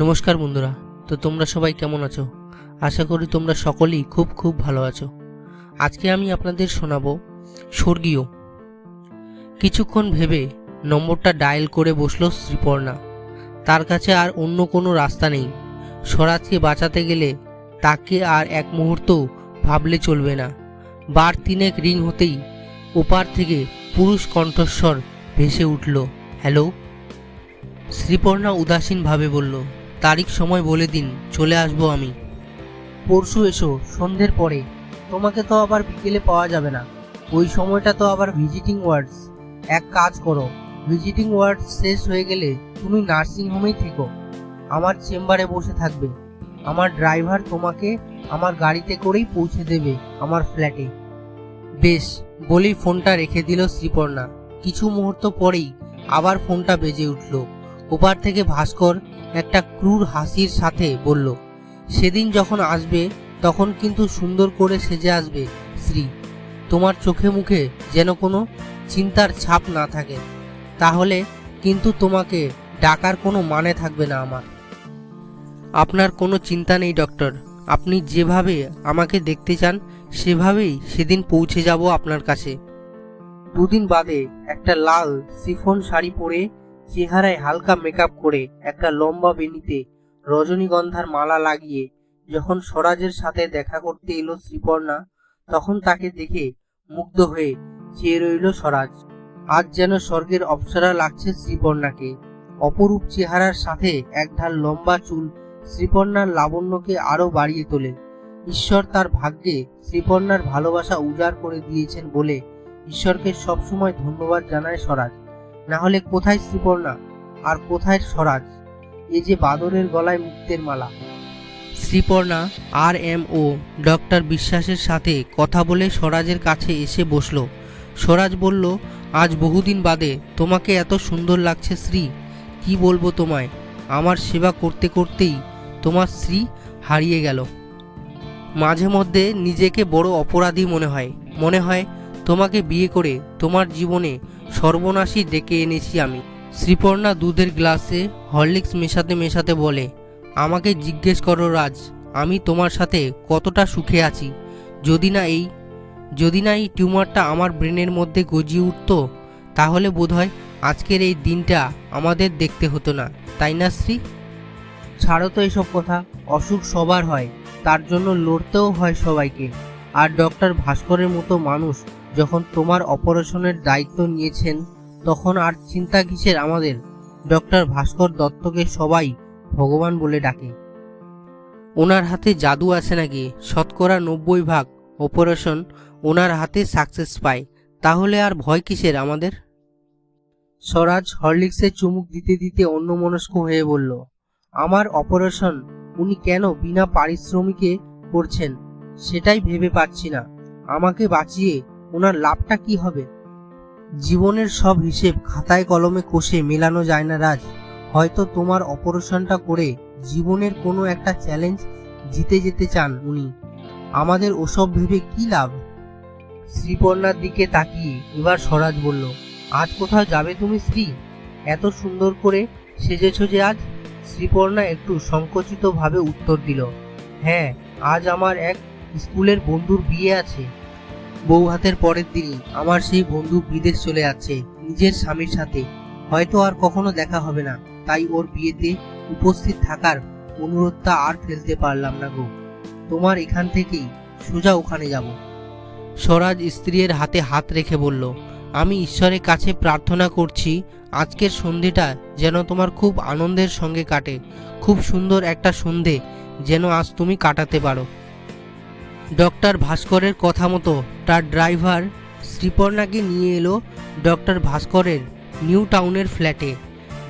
নমস্কার বন্ধুরা। তো তোমরা সবাই কেমন আছো? আশা করি তোমরা সকলেই খুব ভালো আছো। আজকে আমি আপনাদের শোনাবো স্বর্গীয়। কিছুক্ষণ ভেবে নম্বরটা ডায়াল করে বসলো শ্রীপর্ণা। তার কাছে আর অন্য কোনো রাস্তা নেই। স্বরাজকে বাঁচাতে গেলে তাকে আর এক মুহূর্ত ভাবলে চলবে না। বার তিনেক রিং হতেই ওপার থেকে পুরুষ কণ্ঠস্বর ভেসে উঠল, হ্যালো। শ্রীপর্ণা উদাসীনভাবে বলল, তারিখ সময় বলে দিন, চলে আসবো আমি। পরশু এসো, সন্ধ্যের পরে। তোমাকে তো আবার বিকেলে পাওয়া যাবে না, ওই সময়টা তো আবার ভিজিটিং ওয়ার্ডস। এক কাজ করো, ভিজিটিং ওয়ার্ডস শেষ হয়ে গেলে তুমি নার্সিংহোমেই থেকো, আমার চেম্বারে বসে থাকবে। আমার ড্রাইভার তোমাকে আমার গাড়িতে করেই পৌঁছে দেবে আমার ফ্ল্যাটে। বেশ, বলেই ফোনটা রেখে দিল শ্রীপর্ণা। কিছু মুহূর্ত পরেই আবার ফোনটা বেজে উঠল। ওপার থেকে ভাস্কর একটা ক্রূর হাসির সাথে বলল, সেদিন যখন আসবে তখন কিন্তু সুন্দর করে সেজে আসবে শ্রী। তোমার চোখে মুখে যেন কোনো চিন্তার ছাপ না থাকে, তাহলে কিন্তু তোমাকে ডাকার কোনো মানে থাকবে না আমার। আপনার কোনো চিন্তা নেই ডক্টর, আপনি যেভাবে আমাকে দেখতে চান সেভাবেই সেদিন পৌঁছে যাব আপনার কাছে। দুদিন বাদে একটা লাল শিফন শাড়ি পরে, চেহারায় হালকা মেকআপ করে, একটা লম্বা বেনিতে রজনীগন্ধার মালা লাগিয়ে যখন স্বরাজের সাথে দেখা করতে এলো শ্রীপর্ণা, তখন তাকে দেখে মুগ্ধ হয়ে চেয়ে রইল স্বরাজ। আজ যেন স্বর্গের অপ্সরা লাগছে শ্রীপর্ণাকে। অপরূপ চেহারার সাথে একঢাল লম্বা চুল শ্রীপর্ণার লাবণ্যকে আরো বাড়িয়ে তোলে। ঈশ্বর তার ভাগ্যে শ্রীপর্ণার ভালোবাসা উজাড় করে দিয়েছেন বলে ঈশ্বরকে সবসময় ধন্যবাদ জানায় স্বরাজ। না হলে কোথায় শ্রীপর্ণা আর কোথায় স্বরাজ? এ যে বাদরের গলায় মুক্তের মালা। শ্রীপর্ণা RMO ডক্টর বিশ্বাসের সাথে কথা বলে স্বরাজের কাছে এসে বসলো। স্বরাজ বলল, আজ বহুদিন বাদে তোমাকে এত সুন্দর লাগছে শ্রী। কি বলবো তোমায়, আমার সেবা করতে করতেই তোমার শ্রী হারিয়ে গেল। মাঝে মধ্যে নিজেকে বড় অপরাধী মনে হয় তোমাকে বিয়ে করে তোমার জীবনে সর্বনাশী ডেকে এনেছি আমি। শ্রীপর্ণা দুধের গ্লাসে হরলিক্স মেশাতে মেশাতে বলে, আমাকে জিজ্ঞেস করো রাজ, আমি তোমার সাথে কতটা সুখে আছি। যদি না এই টিউমারটা আমার ব্রেনের মধ্যে গজিয়ে উঠত, তাহলে বোধহয় আজকের এই দিনটা আমাদের দেখতে হতো না, তাই না শ্রী? ছাড়ো তো এসব কথা, অসুখ সবার হয়, তার জন্য লড়তেও হয় সবাইকে। আর ডক্টর ভাস্করের মতো মানুষ যখন তোমার অপারেশনের দায়িত্ব নিয়েছেন, তখন আর চিন্তা কিসের আমাদের? ডক্টর ভাস্কর দত্তকে সবাই ভগবান বলে ডাকে। ওনার হাতে জাদু আছে নাকি? শতকরা 90% অপারেশন ওনার হাতে সাকসেস পায়, তাহলে আর ভয় কিসের আমাদের? স্বরাজ হরলিক্সে চুমুক দিতে দিতে অন্যমনস্ক হয়ে বলল, আমার অপারেশন উনি কেন বিনা পারিশ্রমিকে করছেন সেটাই ভেবে পাচ্ছি না। আমাকে বাঁচিয়ে ওনার লাভটা কি হবে? জীবনের সব হিসেব খাতায় কলমে কষে মেলানো যায় না রাজ। হয়তো তোমার অপারেশনটা করে জীবনের কোনো একটা চ্যালেঞ্জ জিতে যেতে চান উনি। আমাদের ওসব ভেবে কি লাভ? শ্রীপর্ণার দিকে তাকিয়ে এবার স্বরাজ বলল, আজ কোথাও যাবে তুমি শ্রী? এত সুন্দর করে সেজেছ যে আজ? শ্রীপর্ণা একটু সংকুচিত ভাবে উত্তর দিল, হ্যাঁ, আজ আমার এক স্কুলের বন্ধুর বিয়ে আছে। বউ হাতের পরের দিনই আমার সেই বন্ধু বিদেশ চলে যাচ্ছে নিজের স্বামীর সাথে। হয়তো আর কখনো দেখা হবে না, তাই ওর বিয়েতে উপস্থিত থাকার অনুরোধটা আর ফেলতে পারলাম না গো। তোমার এখান থেকেই সোজা ওখানে যাব। স্বরাজ স্ত্রীর হাতে হাত রেখে বলল, আমি ঈশ্বরের কাছে প্রার্থনা করছি আজকের সন্ধেটা যেন তোমার খুব আনন্দের সঙ্গে কাটে। খুব সুন্দর একটা সন্ধে যেন আজ তুমি কাটাতে পারো। ডক্টর ভাস্করের কথা মতো তার ড্রাইভার শ্রীপর্ণাকে নিয়ে এলো ডক্টর ভাস্করের নিউ টাউনের ফ্ল্যাটে।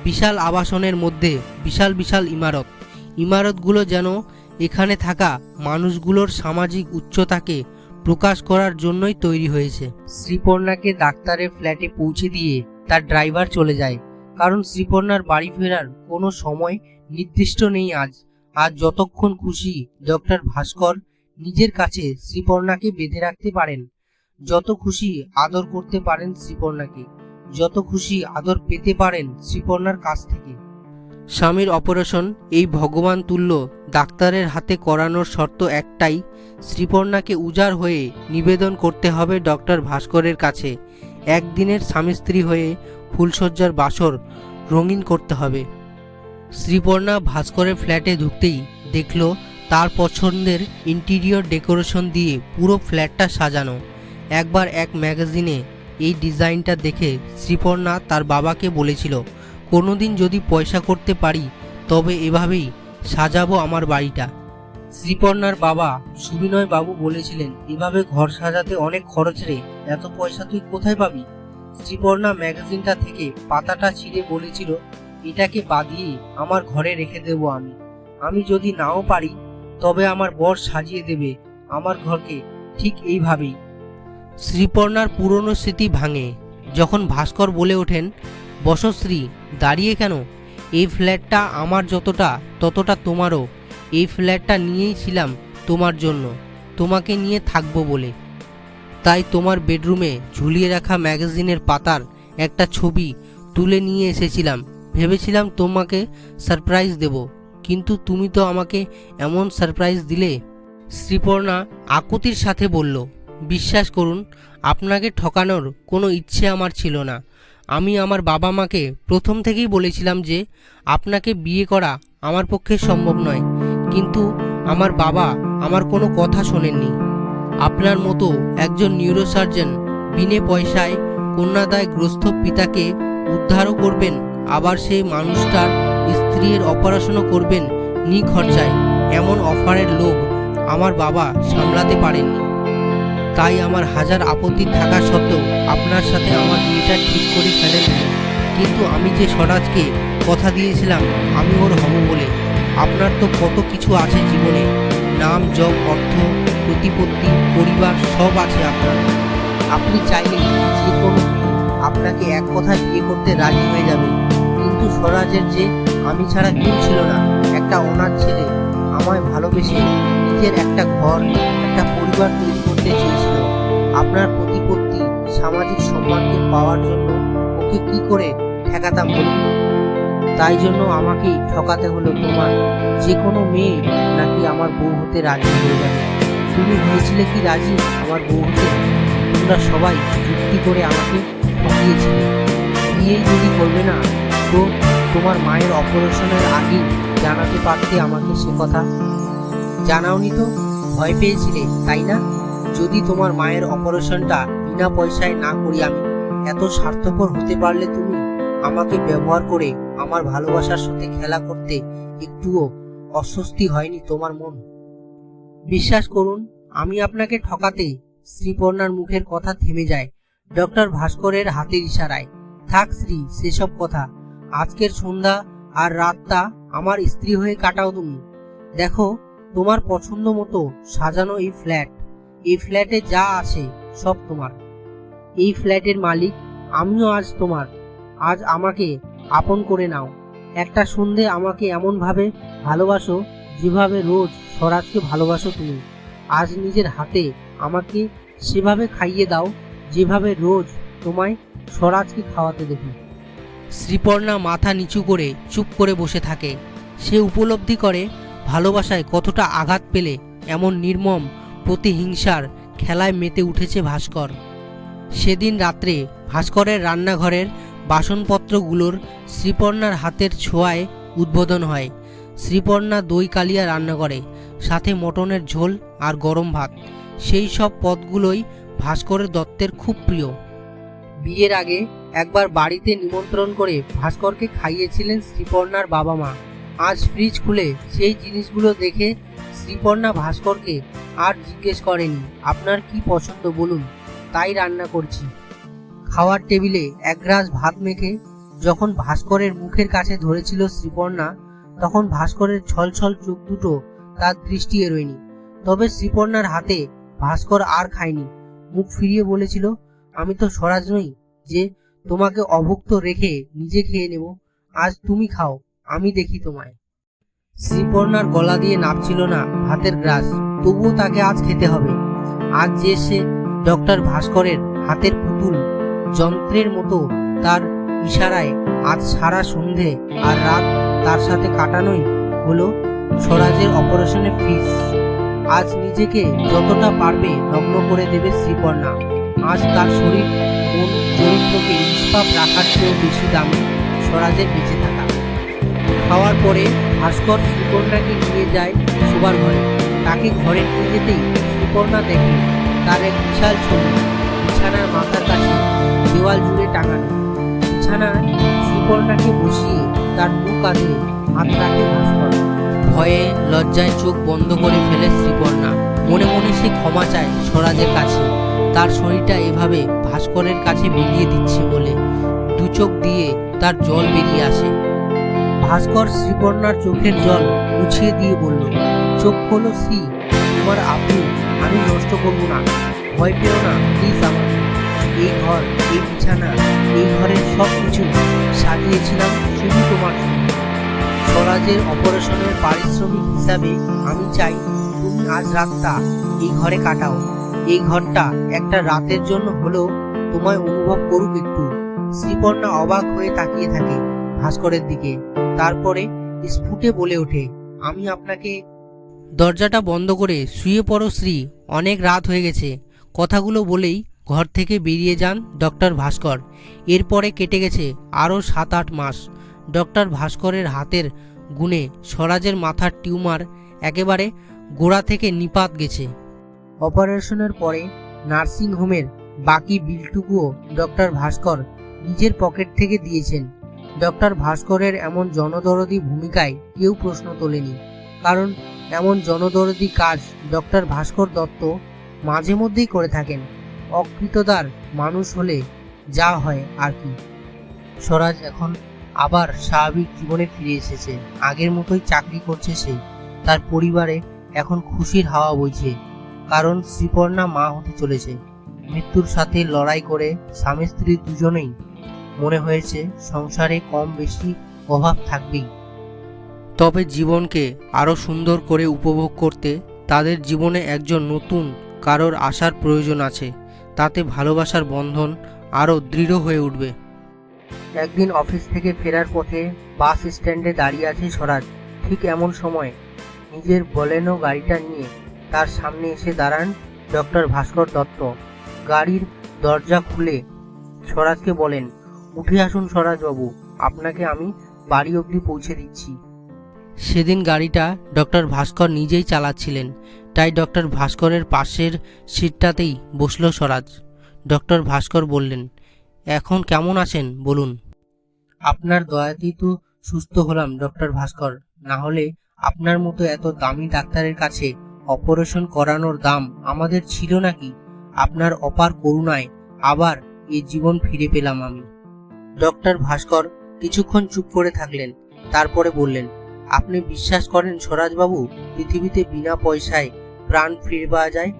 বিশাল আবাসনের মধ্যে বিশাল বিশাল ইমারতগুলো যেন এখানে থাকা মানুষগুলোর সামাজিক উচ্চতাকে প্রকাশ করার জন্যই তৈরি হয়েছে। শ্রীপর্ণাকে ডাক্তারের ফ্ল্যাটে পৌঁছে দিয়ে তার ড্রাইভার চলে যায়, কারণ শ্রীপর্ণার বাড়ি ফেরার কোনো সময় নির্দিষ্ট নেই আজ যতক্ষণ খুশি ডক্টর ভাস্কর নিজের কাছে শ্রীপর্ণাকে বেঁধে রাখতে পারেন, যত খুশি আদর করতে পারেন শ্রীপর্ণাকে, যত খুশি আদর পেতে পারেন শ্রীপর্ণার কাছ থেকে। স্বামীর অপারেশন এই ভগবান তুল্য ডাক্তারের হাতে করানোর শর্ত একটাই, শ্রীপর্ণাকে উজাড় হয়ে নিবেদন করতে হবে ডক্টর ভাস্করের কাছে। একদিনের স্বামী স্ত্রী হয়ে ফুলশয্যার বাসর রঙিন করতে হবে। শ্রীপর্ণা ভাস্করের ফ্ল্যাটে ঢুকতেই দেখল তার পছন্দের ইন্টিরিয়র ডেকোরেশন দিয়ে পুরো ফ্ল্যাটটা সাজানো। একবার এক ম্যাগাজিনে এই ডিজাইনটা দেখে শ্রীপর্ণা তার বাবাকে বলেছিল, কোনোদিন যদি পয়সা করতে পারি তবে এভাবেই সাজাবো আমার বাড়িটা। শ্রীপর্ণার বাবা সুবিনয় বাবু বলেছিলেন, এভাবে ঘর সাজাতে অনেক খরচ রে, এত পয়সা তুই কোথায় পাবি? শ্রীপর্ণা ম্যাগাজিনটা থেকে পাতাটা ছিঁড়ে বলেছিল, এটাকে বাদিয়ে আমার ঘরে রেখে দেব আমি যদি নাও পারি তবে আমার বর সাজিয়ে দেবে আমার ঘরকে ঠিক এইভাবেই। শ্রীপর্ণার পুরনো স্মৃতি ভাঙে যখন ভাস্কর বলে ওঠেন, বসশ্রী দাঁড়িয়ে কেন, এই ফ্ল্যাটটা আমার যতটা ততটা তোমারও। এই ফ্ল্যাটটা নিয়েই ছিলাম তোমার জন্য, তোমাকে নিয়ে থাকবো বলে। তাই তোমার বেডরুমে ঝুলিয়ে রাখা ম্যাগাজিনের পাতার একটা ছবি তুলে নিয়ে এসেছিলাম, ভেবেছিলাম তোমাকে সারপ্রাইজ দেব, কিন্তু তুমি তো আমাকে এমন সারপ্রাইজ দিলে। শ্রীপর্ণা আকুতির সাথে বলল, বিশ্বাস করুন, আপনাকে ঠকানোর কোনো ইচ্ছে আমার ছিল না। আমি আমার বাবা মাকে প্রথম থেকেই বলেছিলাম যে আপনাকে বিয়ে করা আমার পক্ষে সম্ভব নয়, কিন্তু আমার বাবা আমার কোনো কথা শোনেননি। আপনার মতো একজন নিউরোসার্জন বিনে পয়সায় কন্যাদায়গ্রস্ত পিতাকে উদ্ধারও করবেন, আবার সেই মানুষটার স্ত্রীর অপারেশনও করবেন নিখরচায়, এমন অফারের লোভ আমার বাবা সামলাতে পারেননি। তাই আমার হাজার আপত্তি থাকা সত্ত্বেও আপনার সাথে আমার বিয়েটা ঠিক করে ফেলেননি। কিন্তু আমি যে স্বরাজকে কথা দিয়েছিলাম আমি ওর হব বলে, আপনার তো কত কিছু আছে জীবনে, নাম যশ অর্থ প্রতিপত্তি পরিবার সব আছে আপনার। আপনি চাইলেই যে কোনো আপনাকে এক কথায় বিয়ে করতে রাজি হয়ে যাবে, কিন্তু স্বরাজের যে আমি ছাড়া কেউ ছিল না। একটা অনাথ ছেলে আমায় ভালোবেসে নিজের একটা ঘর একটা পরিবার তৈরি করতে চেয়েছিল। আপনার প্রতিপত্তি সামাজিক সম্মানকে পাওয়ার জন্য ওকে কি করে ঠেকাতাম বলুন? তাই জন্য আমাকেই ঠকাতে হলো। তোমার যে কোনো মেয়ে নাকি আমার বউ হতে রাজি হয়ে যাবে। তুমি হয়েছিলে কি রাজি আমার বউ হতে? তোমরা সবাই যুক্তি করে আমাকে ঠকিয়েছিলে। বিয়েই যদি করবে না তো তোমার মায়ের অপারেশনের আগেই জানাতে পারতে আমাকে সে কথা। জানাওনি তো, ভয় পেয়েছিলে তাই না? যদি তোমার মায়ের অপারেশনটা বিনা পয়সায় না করি আমি, এত স্বার্থপর হতে পারলে তুমি আমাকে ব্যবহার করে আমার ভালোবাসার সাথে খেলা করতে একটুও অস্বস্তি হয়নি তোমার মন? বিশ্বাস করুন, আমি আপনাকে ঠকাতে। শ্রীপর্ণার মুখের কথা থেমে যায় ডক্টর ভাস্করের হাতের ইশারায়। থাক শ্রী, সেসব কথা। আজকের সন্ধ্যা আর রাতটা আমার স্ত্রী হয়ে কাটাও তুমি। দেখো, তোমার পছন্দ মতো সাজানো এই ফ্ল্যাট, এই ফ্ল্যাটে যা আছে সব তোমার। এই ফ্ল্যাটের মালিক আমিও আজ তোমার। আজ আমাকে আপন করে নাও। একটা সন্ধে আমাকে এমনভাবে ভালোবাসো যেভাবে রোজ স্বরাজকে ভালোবাসো তুমি। আজ নিজের হাতে আমাকে সেভাবে খাইয়ে দাও যেভাবে রোজ তোমায় স্বরাজকে খাওয়াতে দেখি। শ্রীপর্ণা মাথা নিচু করে চুপ করে বসে থাকে। সে উপলব্ধি করে ভালোবাসায় কতটা আঘাত পেলে এমন নির্মম প্রতিহিংসার খেলায় মেতে উঠেছে ভাস্কর। সেদিন রাত্রে ভাস্করের রান্নাঘরের বাসনপত্রগুলোর শ্রীপর্ণার হাতের ছোঁয়ায় উদ্বোধন হয়। শ্রীপর্ণা দই কালিয়া রান্না করে, সাথে মটনের ঝোল আর গরম ভাত। সেই সব পদগুলোই ভাস্করের দত্তের খুব প্রিয়। বিয়ের আগে একবার বাড়িতে নিমন্ত্রণ করে ভাস্করকে খাইয়েছিলেন শ্রীপর্ণার বাবা মা। আজ ফ্রিজ খুলে সেই জিনিসগুলো দেখে শ্রীপর্ণা ভাস্করকে আর জিজ্ঞেস করেনি, আপনার কি পছন্দ বলুন, তাই রান্না করছি। খাওয়ার টেবিলে এক গ্লাস ভাত মেখে যখন ভাস্করের মুখের কাছে ধরেছিল শ্রীপর্ণা, তখন ভাস্করের ছলছল চোখ দুটো তার দৃষ্টি এড়োয়নি। তবে শ্রীপর্ণার হাতে ভাস্কর আর খায়নি। মুখ ফিরিয়ে বলেছিল, আমি তো স্বরাজ নই যে তোমাকে অভুক্ত রেখে নিজে খেয়ে নেব। আজ তুমি খাও, আমি দেখি তোমায়। শ্রীপর্ণার গলা দিয়ে নামছিল না ভাতের গ্রাস, তবুও তাকে আজ খেতে হবে। আজ যে সে ডক্টর ভাস্করের হাতের পুতুল, যন্ত্রের মতো তার ইশারায় আজ সারা সন্ধে আর রাত তার সাথে কাটানোই হলো স্বরাজের অপারেশনের ফিস। আজ নিজেকে যতটা পারবে নগ্ন করে দেবে শ্রীপর্ণা। আজ তার শরীর মন চরিত্রকে নিষ্পাপ রাখার চেয়েও বেশি দামি স্বরাজের বেঁচে থাকা। খাওয়ার পরে ভাস্কর শ্রীপর্ণাকে নিয়ে যায় শোবার ঘরে। তাকে ঘরে নিয়ে যেতেই শ্রীপর্ণা দেখে তার এক বিশাল ছবি বিছানার মাথার কাছে দেওয়াল জুড়ে টাঙানো। বিছানায় শ্রীপর্ণাকে বসিয়ে তার দু কাঁধে হাত রাখে ভাস্কর। ভয়ে লজ্জায় চোখ বন্ধ করে ফেলে শ্রীপর্ণা। মনে মনে সে ক্ষমা চায় স্বরাজের কাছে, তার শরীরটা এভাবে ভাস্করের কাছে বিলিয়ে দিচ্ছে বলে। দু চোখ দিয়ে তার জল বেরিয়ে আসে। ভাস্কর শ্রীপর্ণার চোখের জল মুছিয়ে দিয়ে বলল, চোখ খোলো শ্রী, তোমার আপনি আমি নষ্ট করবো না, ভয় পেও না প্লিজ। আমার এই ঘর, এই বিছানা, এই ঘরের সব কিছু সাজিয়েছিলাম শুধু তোমার জন্য। স্বরাজের অপারেশনের পারিশ্রমিক হিসাবে আমি চাই তুমি আজ রাতটা এই ঘরে কাটাও। এই ঘরটা একটা রাতের জন্য হলেও তোমায় অনুভব করুক একটু। শ্রীপর্ণা অবাক হয়ে তাকিয়ে থাকে ভাস্করের দিকে, তারপরে স্ফুটে বলে ওঠে, আমি আপনাকে। দরজাটা বন্ধ করে শুয়ে পড়ো শ্রী, অনেক রাত হয়ে গেছে। কথাগুলো বলেই ঘর থেকে বেরিয়ে যান ডক্টর ভাস্কর। এরপরে কেটে গেছে আরও 7-8 মাস। ডক্টর ভাস্করের হাতের গুণে স্বরাজের মাথার টিউমার একেবারে গোড়া থেকে নিপাত গেছে। অপারেশনের পরে নার্সিংহোমের বাকি বিলটুকুও ডক্টর ভাস্কর নিজের পকেট থেকে দিয়েছেন। ডক্টর ভাস্করের এমন জনদরদি ভূমিকায় কেউ প্রশ্ন তোলেনি, কারণ এমন জনদরদি কাজ ডক্টর ভাস্কর দত্ত মাঝে মধ্যেই করে থাকেন। অকৃতদার মানুষ হলে যা হয় আর কি। স্বরাজ এখন আবার স্বাভাবিক জীবনে ফিরে এসেছে। আগের মতোই চাকরি করছে সে। তার পরিবারে এখন খুশির হাওয়া বইছে, কারণ শ্রীপর্ণা মা হতে চলেছে। মৃত্যুর সাথে লড়াই করে স্বামী স্ত্রী দুজনেই মনে হয়েছে সংসারে কম বেশি অভাব থাকবেই, তবে জীবনকে আরও সুন্দর করে উপভোগ করতে তাদের জীবনে একজন নতুন কারোর আসার প্রয়োজন আছে। তাতে ভালোবাসার বন্ধন আরও দৃঢ় হয়ে উঠবে। একদিন অফিস থেকে ফেরার পথে বাস স্ট্যান্ডে দাঁড়িয়ে আছে স্বরাজ। ঠিক এমন সময় নিজের বলেনো গাড়িটা নিয়ে তার সামনে এসে দাঁড়ান ডক্টর ভাস্কর দত্ত। গাড়ির দরজা খুলে স্বরাজকে বলেন, উঠে আসুন স্বরাজবাবু, আপনাকে আমি বাড়ি অবধি পৌঁছে দিচ্ছি। সেদিন গাড়িটা ডক্টর ভাস্কর নিজেই চালাচ্ছিলেন, তাই ডক্টর ভাস্করের পাশের সিটটাতেই বসল স্বরাজ। ডক্টর ভাস্কর বললেন, এখন কেমন আছেন বলুন। আপনার দয়াতেই তো সুস্থ হলাম ডক্টর ভাস্কর, না হলে আপনার মতো এত দামি ডাক্তারের কাছে অপারেশন করানোর দাম আমাদের ছিল নাকি? আপনার অপার করুণায় আবার এই জীবন ফিরে পেলাম আমি। ডক্টর ভাস্কর কিছুক্ষণ চুপ করে থাকলেন, তারপরে বললেন, আপনি বিশ্বাস করেন স্বরাজবাবু, পৃথিবীতে বিনা পয়সায় প্রাণ ফিরে পাওয়া যায়?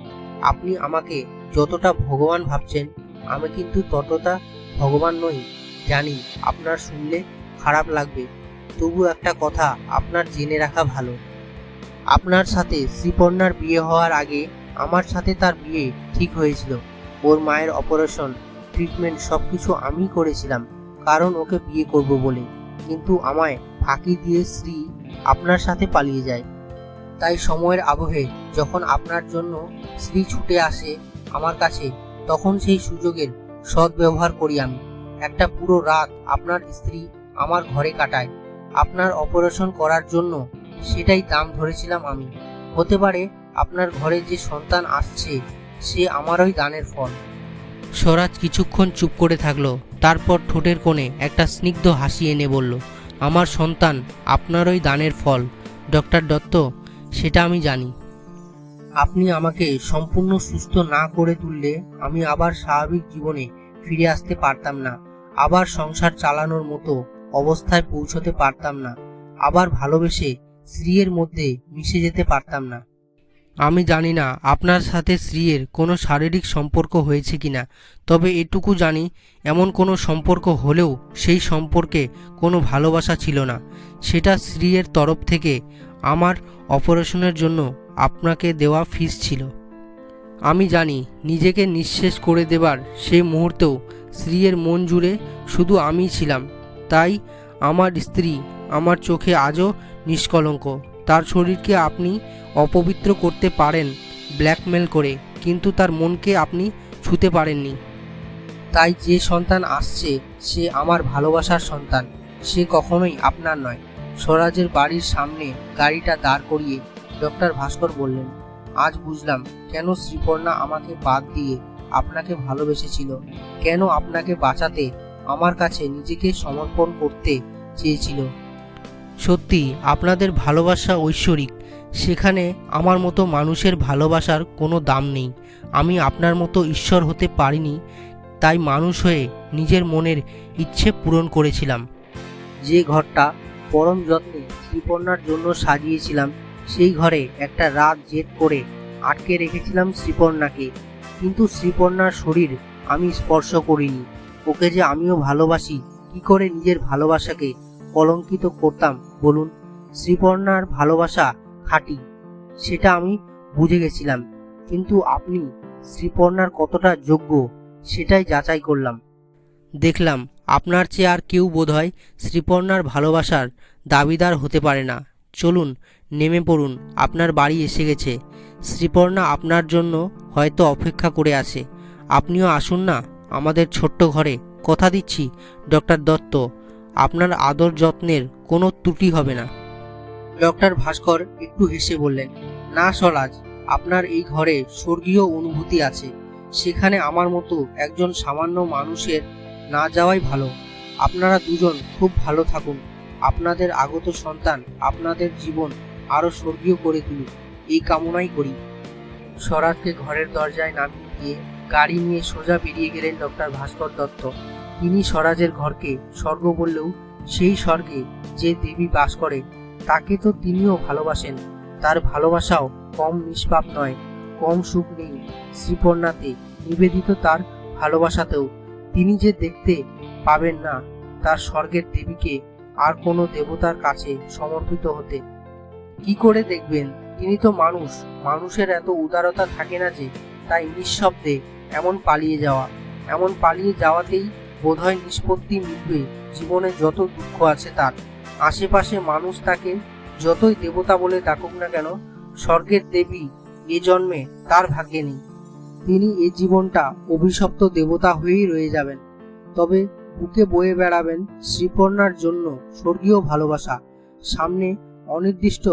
আপনি আমাকে যতটা ভগবান ভাবছেন, আমি কিন্তু ততটা ভগবান নই। জানি আপনার শুনলে খারাপ লাগবে, তবু একটা কথা আপনার জেনে রাখা ভালো। আপনার সাথে শ্রীপর্ণার বিয়ে হওয়ার আগে আমার সাথে তার বিয়ে ঠিক হয়েছিল। ওর মায়ের অপারেশন, ট্রিটমেন্ট সবকিছু আমিই করেছিলাম, কারণ ওকে বিয়ে করব বলে। কিন্তু আমায় ফাঁকি দিয়ে শ্রী আপনার সাথে পালিয়ে যায়। তাই সময়ের আবহে যখন আপনার জন্য শ্রী ছুটে আসে আমার কাছে, তখন সেই সুযোগের সদ্ব্যবহার করি আমি। একটা পুরো রাত আপনার স্ত্রী আমার ঘরে কাটায় আপনার অপারেশন করার জন্য, সেটাই দাম ধরেছিলাম আমি। হতে পারে আপনার ঘরে যে সন্তান আসছে সে আমারই দানের ফল। স্বরাজ কিছুক্ষণ চুপ করে থাকলো, তারপর ঠোঁটের কোণে একটা স্নিগ্ধ হাসি এনে বলল, আমার সন্তান আপনারই দানের ফল ডক্টর দত্ত, সেটা আমি জানি। আপনি আমাকে সম্পূর্ণ সুস্থ না করে তুললে আমি আবার স্বাভাবিক জীবনে ফিরে আসতে পারতাম না, আবার সংসার চালানোর মতো অবস্থায় পৌঁছতে পারতাম না, আবার ভালোবেসে স্ত্রীর মধ্যে মিশে যেতে পারতাম না। আমি জানি না আপনার সাথে স্ত্রীর কোনো শারীরিক সম্পর্ক হয়েছে কিনা, তবে এটুকু জানি এমন কোনো সম্পর্ক হলেও সেই সম্পর্কে কোনো ভালোবাসা ছিল না। সেটা স্ত্রীর তরফ থেকে আমার অপারেশনের জন্য আপনাকে দেওয়া ফিস ছিল। আমি জানি নিজেকে নিঃশেষ করে দেবার সেই মুহূর্তেও স্ত্রীর মন জুড়ে শুধু আমিই ছিলাম। তাই আমার স্ত্রী আমার চোখে আজও নিষ্কলঙ্ক। তার শরীরকে আপনি অপবিত্র করতে পারেন ব্ল্যাকমেল করে, কিন্তু তার মনকে আপনি ছুঁতে পারেননি। তাই যে সন্তান আসছে সে আমার ভালোবাসার সন্তান, সে কখনোই আপনার নয়। স্বরাজের বাড়ির সামনে গাড়িটা দাঁড় করিয়ে ডক্টর ভাস্কর বললেন, আজ বুঝলাম কেন শ্রীপর্ণা আমাকে বাদ দিয়ে আপনাকে ভালোবেসেছিল, কেন আপনাকে বাঁচাতে আমার কাছে নিজেকে সমর্পণ করতে চেয়েছিল। সত্যি আপনাদের ভালোবাসা ঐশ্বরিক। সেখানে আমার মতো মানুষের ভালোবাসার কোনো দাম নেই। আমি আপনার মতো ঈশ্বর হতে পারিনি, তাই মানুষ হয়ে নিজের মনের ইচ্ছে পূরণ করেছিলাম। যে ঘরটা পরম যত্নে শ্রীপর্ণার জন্য সাজিয়েছিলাম, সেই ঘরে একটা রাত জেদ করে আটকে রেখেছিলাম শ্রীপর্ণাকে। কিন্তু শ্রীপর্ণার শরীর আমি স্পর্শ করিনি। ওকে যে আমিও ভালোবাসি, কি করে নিজের ভালোবাসাকে কলঙ্কিত করতাম বলুন? শ্রীপর্ণার ভালোবাসা খাঁটি, সেটা আমি বুঝে গেছিলাম। কিন্তু আপনি শ্রীপর্ণার কতটা যোগ্য সেটাই যাচাই করলাম। দেখলাম আপনার চেয়ে আর কেউ বোধহয় শ্রীপর্ণার ভালোবাসার দাবিদার হতে পারে না। চলুন নেমে পড়ুন, আপনার বাড়ি এসে গেছে। শ্রীপর্ণা আপনার জন্য হয়তো অপেক্ষা করে আছে। আপনিও আসুন না আমাদের ছোট্ট ঘরে। কথা দিচ্ছি ডক্টর দত্ত, আপনার আদর যত্নের কোনো ত্রুটি হবে না। ডক্টর ভাস্কর একটু হেসে বললেন, না স্বরাজ, আপনার এই ঘরে স্বর্গীয় অনুভূতি আছে। সেখানে আমার মতো একজন সামান্য মানুষের না যাওয়াই ভালো। আপনারা দুজন খুব ভালো থাকুন। আপনাদের আগত সন্তান আপনাদের জীবন আরো স্বর্গীয় করে তুলুক, এই কামনাই করি। স্বরাজকে ঘরের দরজায় নামিয়ে দিয়ে গাড়ি নিয়ে সোজা বেরিয়ে গেলেন ডক্টর ভাস্কর দত্ত। তিনি স্বরাজের ঘরকে স্বর্গ বললেও সেই স্বর্গে যে দেবী বাস করে তাকে তো তিনিও ভালোবাসেন। তার ভালোবাসাও কম নিষ্পাপ নয়, কম সুখ নেই শ্রীপর্ণাতে নিবেদিত তার ভালোবাসাতেও। তিনি যে দেখতে পাবেন না তার স্বর্গের দেবীকে আর কোনো দেবতার কাছে সমর্পিত হতে। কি করে দেখবেন? তিনি তো মানুষ, মানুষের এত উদারতা থাকে না যে, তাই নিঃশব্দে এমন পালিয়ে যাওয়াতেই বোধহয় নিষ্পত্তি মিলবে জীবনে যত দুঃখ আছে তার। আশেপাশে মানুষ তাকে যতই দেবতা বলে ডাকুক না কেন, স্বর্গের দেবী এ জন্মে তার ভাগ্যে নেই। তিনি এ জীবনটা অভিশপ্ত দেবতা হয়েই রয়ে যাবেন। তবে বুকে বয়ে বেড়াবেন শ্রীপর্ণার জন্য স্বর্গীয় ভালোবাসা। সামনে অনির্দিষ্ট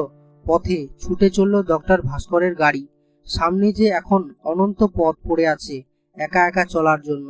পথে ছুটে চলল ডক্টর ভাস্করের গাড়ি। সামনে যে এখন অনন্ত পথ পড়ে আছে একা একা চলার জন্য।